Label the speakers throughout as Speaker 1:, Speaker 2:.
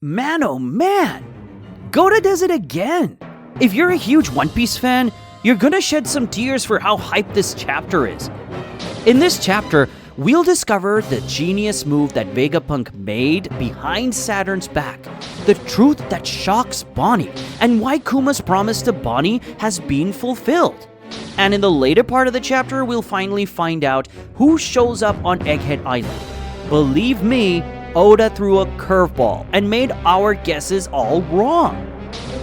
Speaker 1: Man, oh man! Gota does it again! If you're a huge One Piece fan, you're gonna shed some tears for how hyped this chapter is. In this chapter, we'll discover the genius move that Vegapunk made behind Saturn's back, the truth that shocks Bonney, and why Kuma's promise to Bonney has been fulfilled. And in the later part of the chapter, we'll finally find out who shows up on Egghead Island. Believe me, Oda threw a curveball and made our guesses all wrong.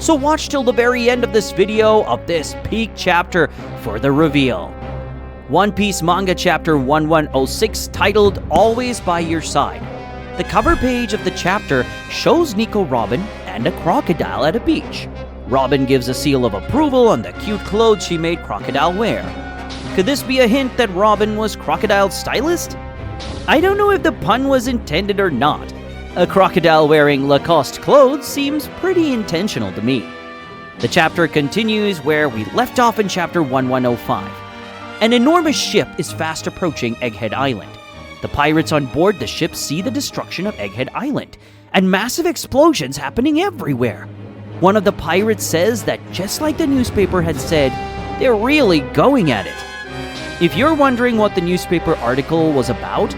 Speaker 1: So watch till the very end of this video of this peak chapter for the reveal. One Piece Manga Chapter 1106 titled Always By Your Side. The cover page of the chapter shows Nico Robin and a crocodile at a beach. Robin gives a seal of approval on the cute clothes she made Crocodile wear. Could this be a hint that Robin was Crocodile's stylist? I don't know if the pun was intended or not. A crocodile wearing Lacoste clothes seems pretty intentional to me. The chapter continues where we left off in chapter 1105. An enormous ship is fast approaching Egghead Island. The pirates on board the ship see the destruction of Egghead Island, and massive explosions happening everywhere. One of the pirates says that just like the newspaper had said, they're really going at it. If you're wondering what the newspaper article was about,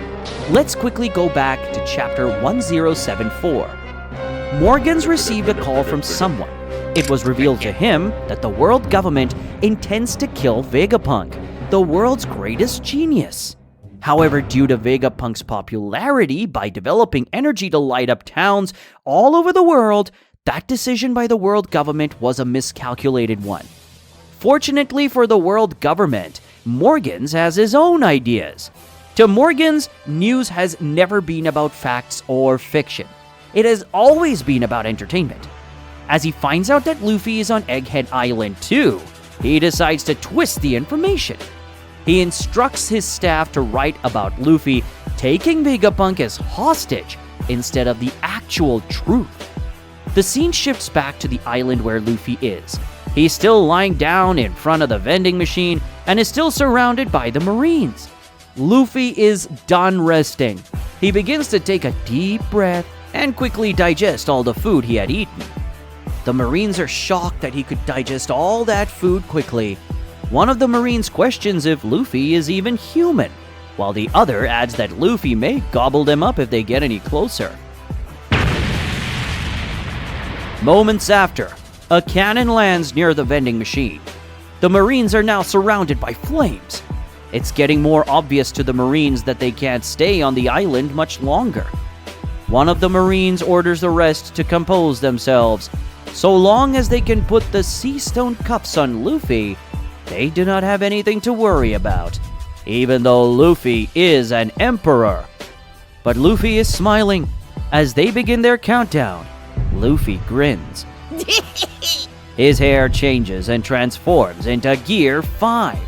Speaker 1: let's quickly go back to chapter 1074. Morgans received a call from someone. It was revealed to him that the world government intends to kill Vegapunk, the world's greatest genius. However, due to Vegapunk's popularity by developing energy to light up towns all over the world, that decision by the world government was a miscalculated one. Fortunately for the world government, Morgans has his own ideas. To Morgans, news has never been about facts or fiction. It has always been about entertainment. As he finds out that Luffy is on Egghead Island too, he decides to twist the information. He instructs his staff to write about Luffy taking Vegapunk as hostage instead of the actual truth. The scene shifts back to the island where Luffy is. He's still lying down in front of the vending machine and is still surrounded by the Marines. Luffy is done resting. He begins to take a deep breath and quickly digest all the food he had eaten. The Marines are shocked that he could digest all that food quickly. One of the Marines questions if Luffy is even human, while the other adds that Luffy may gobble them up if they get any closer. Moments after, a cannon lands near the vending machine. The Marines are now surrounded by flames. It's getting more obvious to the Marines that they can't stay on the island much longer. One of the Marines orders the rest to compose themselves. So long as they can put the sea stone cuffs on Luffy, they do not have anything to worry about, even though Luffy is an emperor. But Luffy is smiling. As they begin their countdown, Luffy grins. His hair changes and transforms into Gear 5.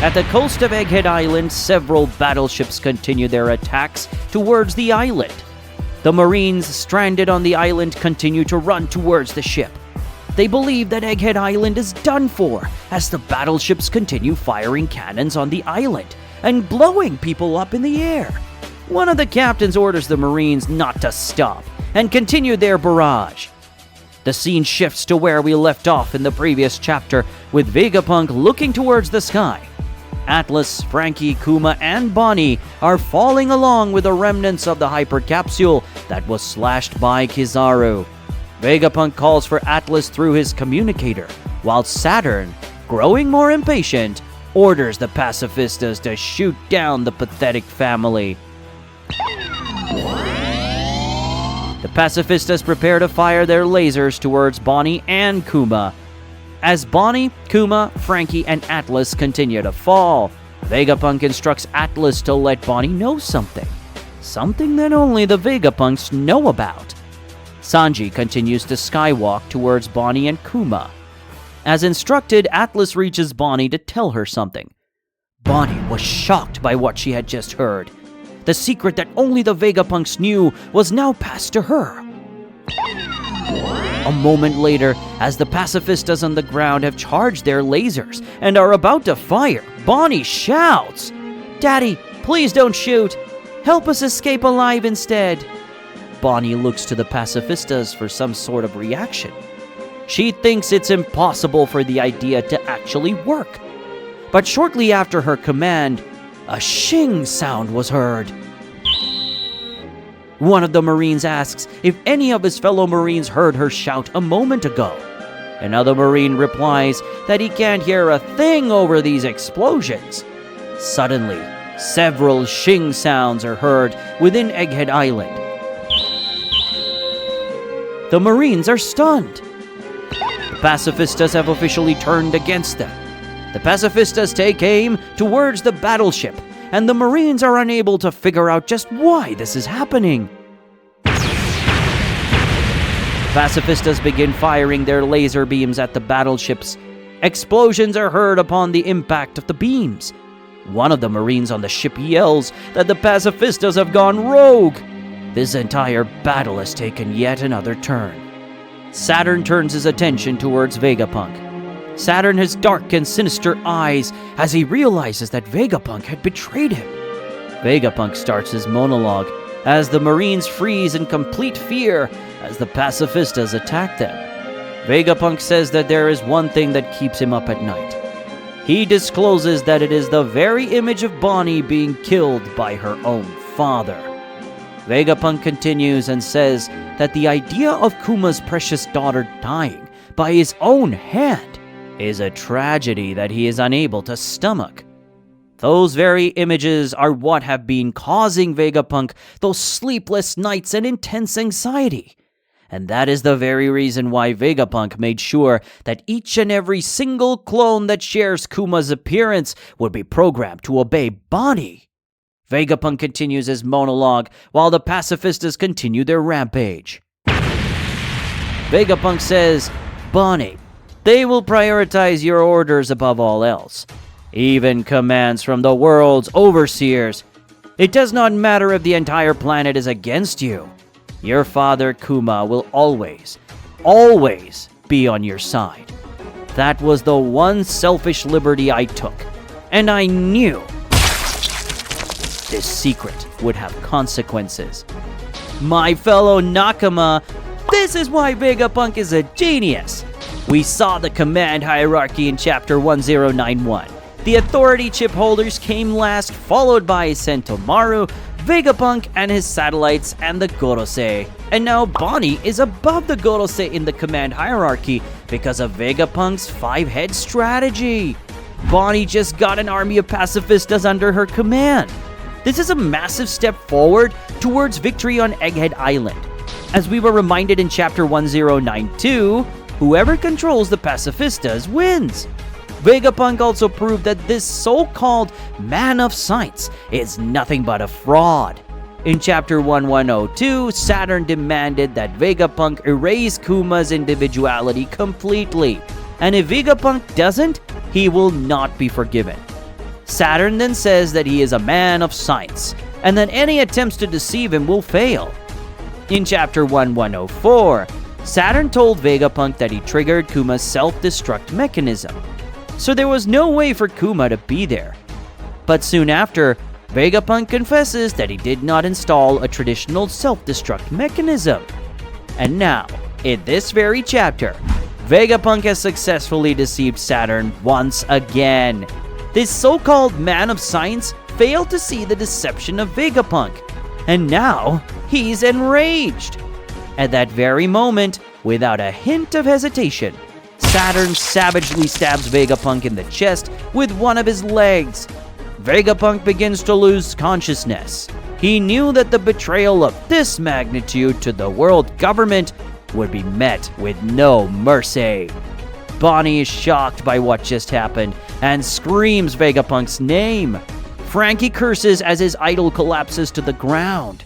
Speaker 1: At the coast of Egghead Island, several battleships continue their attacks towards the island. The Marines stranded on the island continue to run towards the ship. They believe that Egghead Island is done for as the battleships continue firing cannons on the island and blowing people up in the air. One of the captains orders the Marines not to stop and continue their barrage. The scene shifts to where we left off in the previous chapter, with Vegapunk looking towards the sky. Atlas, Frankie, Kuma, and Bonney are falling along with the remnants of the hypercapsule that was slashed by Kizaru. Vegapunk calls for Atlas through his communicator, while Saturn, growing more impatient, orders the pacifistas to shoot down the pathetic family. The pacifistas prepare to fire their lasers towards Bonney and Kuma. As Bonney, Kuma, Frankie, and Atlas continue to fall, Vegapunk instructs Atlas to let Bonney know something. Something that only the Vegapunks know about. Sanji continues to skywalk towards Bonney and Kuma. As instructed, Atlas reaches Bonney to tell her something. Bonney was shocked by what she had just heard. The secret that only the Vegapunks knew was now passed to her. A moment later, as the pacifistas on the ground have charged their lasers and are about to fire, Bonney shouts, "Daddy, please don't shoot!" Help us escape alive instead." Bonney looks to the pacifistas for some sort of reaction. She thinks it's impossible for the idea to actually work. But shortly after her command, a shing sound was heard. One of the Marines asks if any of his fellow Marines heard her shout a moment ago. Another Marine replies that he can't hear a thing over these explosions. Suddenly, several shing sounds are heard within Egghead Island. The Marines are stunned. The pacifistas have officially turned against them. The pacifistas take aim towards the battleship, and the Marines are unable to figure out just why this is happening. Pacifistas begin firing their laser beams at the battleships. Explosions are heard upon the impact of the beams. One of the Marines on the ship yells that the pacifistas have gone rogue. This entire battle has taken yet another turn. Saturn turns his attention towards Vegapunk. Saturn has dark and sinister eyes as he realizes that Vegapunk had betrayed him. Vegapunk starts his monologue as the Marines freeze in complete fear as the pacifistas attack them. Vegapunk says that there is one thing that keeps him up at night. He discloses that it is the very image of Bonney being killed by her own father. Vegapunk continues and says that the idea of Kuma's precious daughter dying by his own hand is a tragedy that he is unable to stomach. Those very images are what have been causing Vegapunk those sleepless nights and intense anxiety. And that is the very reason why Vegapunk made sure that each and every single clone that shares Kuma's appearance would be programmed to obey Bonney. Vegapunk continues his monologue while the pacifistas continue their rampage. Vegapunk says, "Bonney, they will prioritize your orders above all else, even commands from the world's overseers. It does not matter if the entire planet is against you. Your father Kuma will always, always be on your side. That was the one selfish liberty I took, and I knew this secret would have consequences." My fellow Nakama, this is why Vegapunk is a genius. We saw the command hierarchy in Chapter 1091. The authority chip holders came last, followed by Sentomaru, Vegapunk and his satellites, and the gorosei. And now Bonney is above the gorosei in the command hierarchy because of Vegapunk's 5-head strategy. Bonney just got an army of pacifistas under her command. This is a massive step forward towards victory on Egghead Island. As we were reminded in Chapter 1092, whoever controls the pacifistas wins. Vegapunk also proved that this so-called man of science is nothing but a fraud. In Chapter 1102, Saturn demanded that Vegapunk erase Kuma's individuality completely, and if Vegapunk doesn't, he will not be forgiven. Saturn then says that he is a man of science, and that any attempts to deceive him will fail. In Chapter 1104, Saturn told Vegapunk that he triggered Kuma's self-destruct mechanism, so there was no way for Kuma to be there. But soon after, Vegapunk confesses that he did not install a traditional self-destruct mechanism. And now, in this very chapter, Vegapunk has successfully deceived Saturn once again. This so-called man of science failed to see the deception of Vegapunk, and now he's enraged. At that very moment, without a hint of hesitation, Saturn savagely stabs Vegapunk in the chest with one of his legs. Vegapunk begins to lose consciousness. He knew that the betrayal of this magnitude to the world government would be met with no mercy. Bonney is shocked by what just happened and screams Vegapunk's name. Frankie curses as his idol collapses to the ground.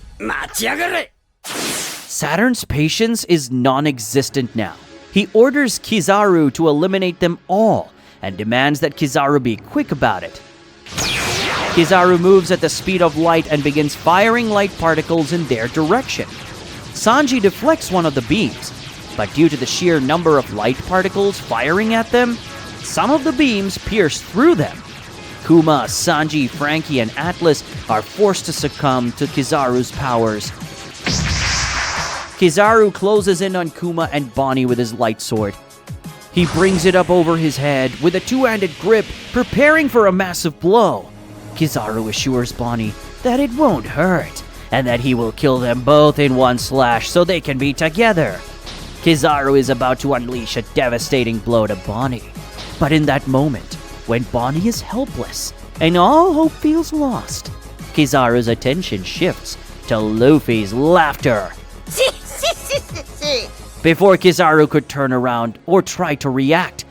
Speaker 1: Saturn's patience is non-existent now. He orders Kizaru to eliminate them all and demands that Kizaru be quick about it. Kizaru moves at the speed of light and begins firing light particles in their direction. Sanji deflects one of the beams, but due to the sheer number of light particles firing at them, some of the beams pierce through them. Kuma, Sanji, Frankie, and Atlas are forced to succumb to Kizaru's powers. Kizaru closes in on Kuma and Bonney with his light sword. He brings it up over his head with a two-handed grip, preparing for a massive blow. Kizaru assures Bonney that it won't hurt, and that he will kill them both in one slash so they can be together. Kizaru is about to unleash a devastating blow to Bonney. But in that moment, when Bonney is helpless and all hope feels lost, Kizaru's attention shifts to Luffy's laughter. Before Kizaru could turn around or try to react,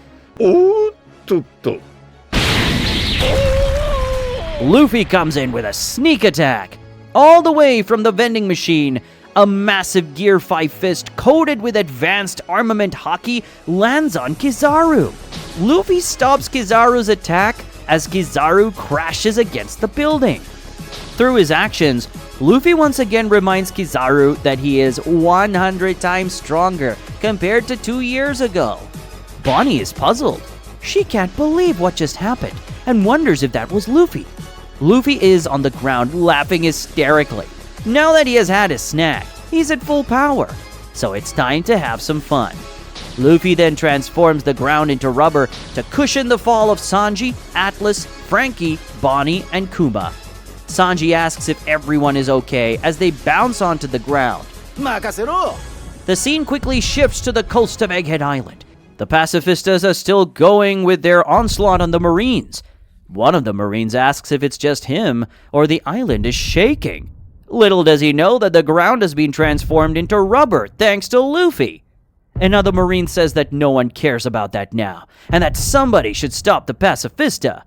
Speaker 1: Luffy comes in with a sneak attack. All the way from the vending machine, a massive Gear 5 fist coated with advanced armament haki lands on Kizaru. Luffy stops Kizaru's attack as Kizaru crashes against the building. Through his actions, Luffy once again reminds Kizaru that he is 100 times stronger compared to 2 years ago. Bonney is puzzled. She can't believe what just happened and wonders if that was Luffy. Luffy is on the ground laughing hysterically. Now that he has had his snack, he's at full power, so it's time to have some fun. Luffy then transforms the ground into rubber to cushion the fall of Sanji, Atlas, Frankie, Bonney, and Kuma. Sanji asks if everyone is okay as they bounce onto the ground. The scene quickly shifts to the coast of Egghead Island. The pacifistas are still going with their onslaught on the Marines. One of the Marines asks if it's just him or the island is shaking. Little does he know that the ground has been transformed into rubber thanks to Luffy. Another Marine says that no one cares about that now, and that somebody should stop the pacifista.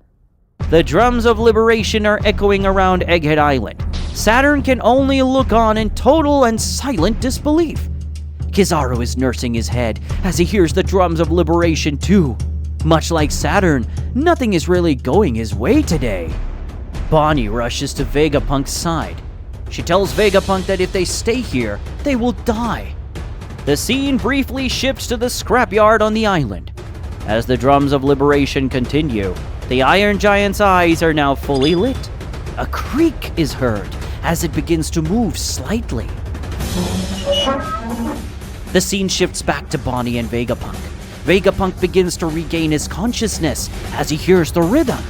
Speaker 1: The drums of liberation are echoing around Egghead Island. Saturn can only look on in total and silent disbelief. Kizaru is nursing his head as he hears the drums of liberation too. Much like Saturn, nothing is really going his way today. Bonney rushes to Vegapunk's side. She tells Vegapunk that if they stay here, they will die. The scene briefly shifts to the scrapyard on the island. As the drums of liberation continue, the Iron Giant's eyes are now fully lit. A creak is heard as it begins to move slightly. The scene shifts back to Bonney and Vegapunk. Vegapunk begins to regain his consciousness as he hears the rhythm.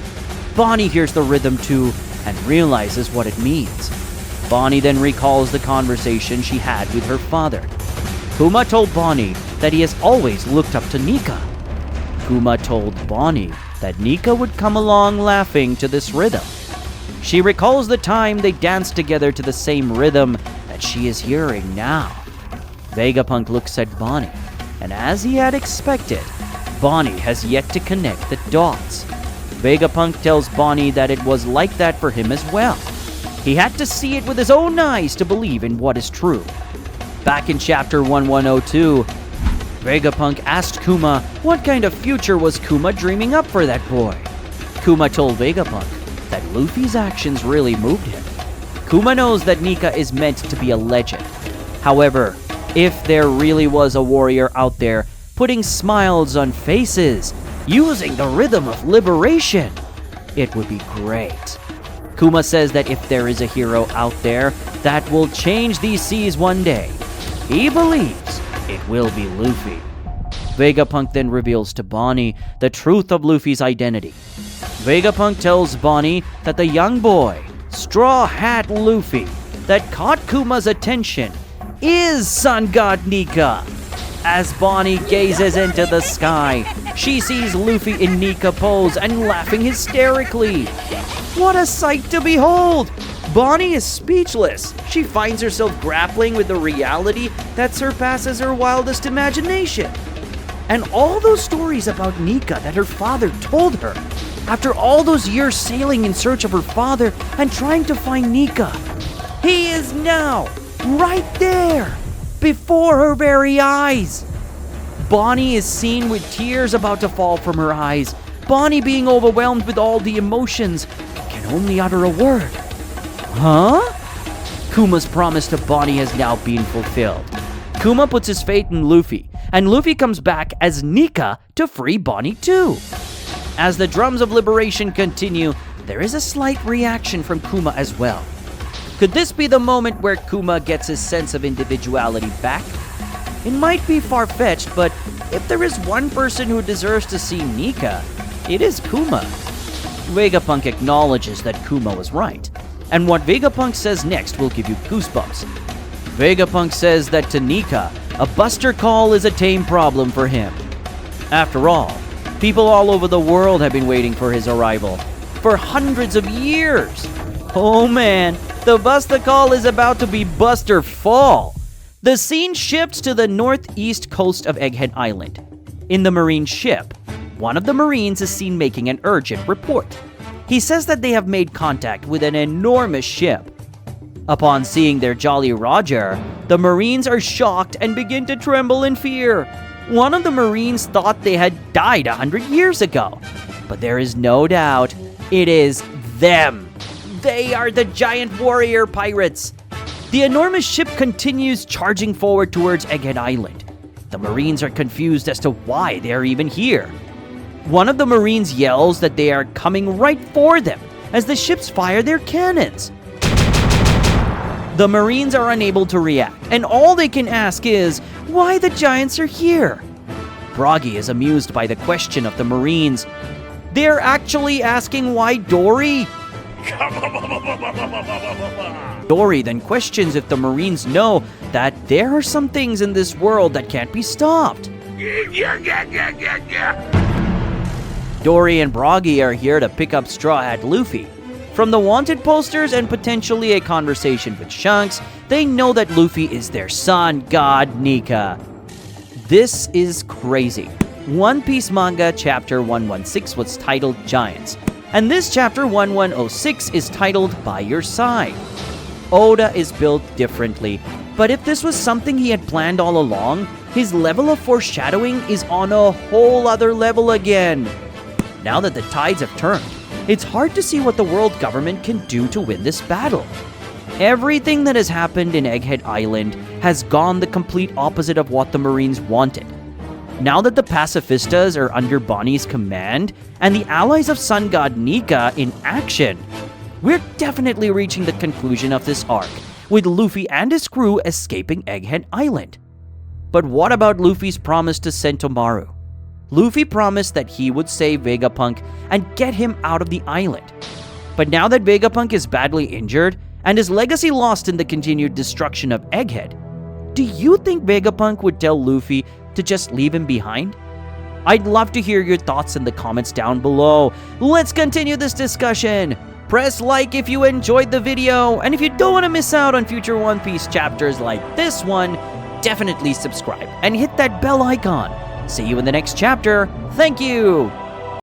Speaker 1: Bonney hears the rhythm too and realizes what it means. Bonney then recalls the conversation she had with her father. Kuma told Bonney that he has always looked up to Nika. Kuma told Bonney that Nika would come along laughing to this rhythm. She recalls the time they danced together to the same rhythm that she is hearing now. Vegapunk looks at Bonney, and as he had expected, Bonney has yet to connect the dots. Vegapunk tells Bonney that it was like that for him as well. He had to see it with his own eyes to believe in what is true. Back in chapter 1102, Vegapunk asked Kuma what kind of future was Kuma dreaming up for that boy. Kuma told Vegapunk that Luffy's actions really moved him. Kuma knows that Nika is meant to be a legend. However, if there really was a warrior out there putting smiles on faces, using the rhythm of liberation, it would be great. Kuma says that if there is a hero out there that will change these seas one day, he believes it will be Luffy. Vegapunk then reveals to Bonney the truth of Luffy's identity. Vegapunk tells Bonney that the young boy, Straw Hat Luffy, that caught Kuma's attention is Sun God Nika. As Bonney gazes into the sky, she sees Luffy in Nika pose and laughing hysterically. What a sight to behold! Bonney is speechless. She finds herself grappling with the reality that surpasses her wildest imagination. And all those stories about Nika that her father told her, after all those years sailing in search of her father and trying to find Nika, he is now right there, before her very eyes. Bonney is seen with tears about to fall from her eyes. Bonney, being overwhelmed with all the emotions, can only utter a word. Huh? Kuma's promise to Bonney has now been fulfilled. Kuma puts his faith in Luffy, and Luffy comes back as Nika to free Bonney too. As the drums of liberation continue, there is a slight reaction from Kuma as well. Could this be the moment where Kuma gets his sense of individuality back? It might be far-fetched, but if there is one person who deserves to see Nika, it is Kuma. Vegapunk acknowledges that Kuma was right, and what Vegapunk says next will give you goosebumps. Vegapunk says that to Nika, a buster call is a tame problem for him. After all, people all over the world have been waiting for his arrival for hundreds of years. Oh man, the buster call is about to be Buster Fall. The scene shifts to the northeast coast of Egghead Island. In the Marine ship, one of the Marines is seen making an urgent report. He says that they have made contact with an enormous ship. Upon seeing their Jolly Roger, the Marines are shocked and begin to tremble in fear. One of the Marines thought they had died 100 years ago, but there is no doubt it is them. They are the giant warrior pirates. The enormous ship continues charging forward towards Egghead Island. The Marines are confused as to why they are even here. One of the Marines yells that they are coming right for them as the ships fire their cannons. The Marines are unable to react, and all they can ask is why the giants are here. Broggy is amused by the question of the Marines. They're actually asking why Dory. Dory then questions if the Marines know that there are some things in this world that can't be stopped. Dory and Broggy are here to pick up Straw Hat Luffy. From the wanted posters and potentially a conversation with Shanks, they know that Luffy is their sun god Nika. This is crazy. One Piece Manga Chapter 116 was titled Giants, and this Chapter 1106 is titled By Your Side. Oda is built differently, but if this was something he had planned all along, his level of foreshadowing is on a whole other level again. Now that the tides have turned, it's hard to see what the world government can do to win this battle. Everything that has happened in Egghead Island has gone the complete opposite of what the Marines wanted. Now that the pacifistas are under Bonney's command and the allies of Sun God Nika in action, we're definitely reaching the conclusion of this arc, with Luffy and his crew escaping Egghead Island. But what about Luffy's promise to Sentomaru? Luffy promised that he would save Vegapunk and get him out of the island. But now that Vegapunk is badly injured and his legacy lost in the continued destruction of Egghead, do you think Vegapunk would tell Luffy to just leave him behind? I'd love to hear your thoughts in the comments down below. Let's continue this discussion. Press like if you enjoyed the video, and if you don't want to miss out on future One Piece chapters like this one, definitely subscribe and hit that bell icon. See you in the next chapter. Thank you!